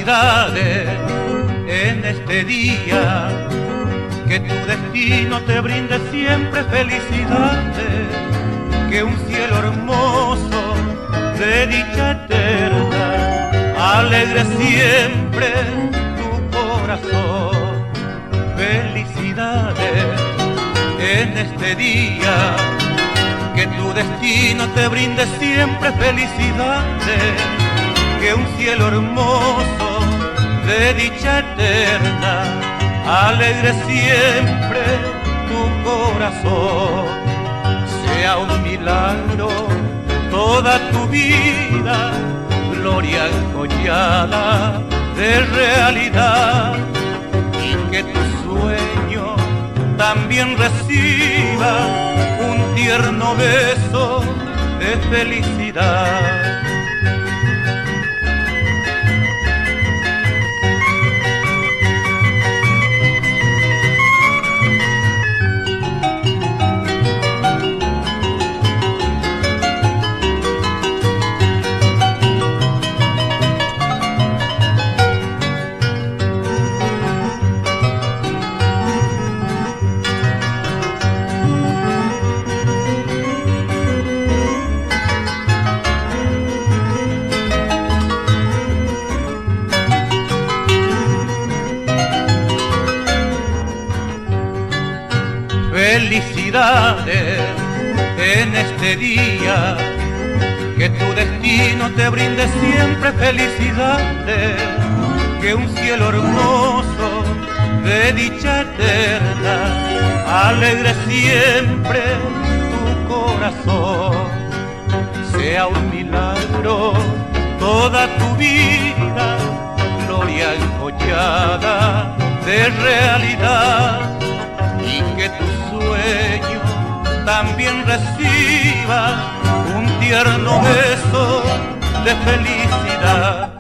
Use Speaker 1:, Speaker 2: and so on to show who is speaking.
Speaker 1: felicidades en este día, que tu destino te brinde siempre felicidades, que un cielo hermoso de dicha eterna alegre siempre tu corazón. Felicidades en este día, que tu destino te brinde siempre felicidades, que un cielo hermoso de dicha eterna alegre siempre tu corazón. Sea un milagro toda tu vida, gloria encollada de realidad, y que tu sueño también reciba un tierno beso de felicidad. Felicidades en este día, que tu destino te brinde siempre felicidades, que un cielo hermoso de dicha eterna alegre siempre tu corazón. Sea un milagro toda tu vida, gloria encollada de realidad, y que tu sueño también reciba un tierno beso de felicidad.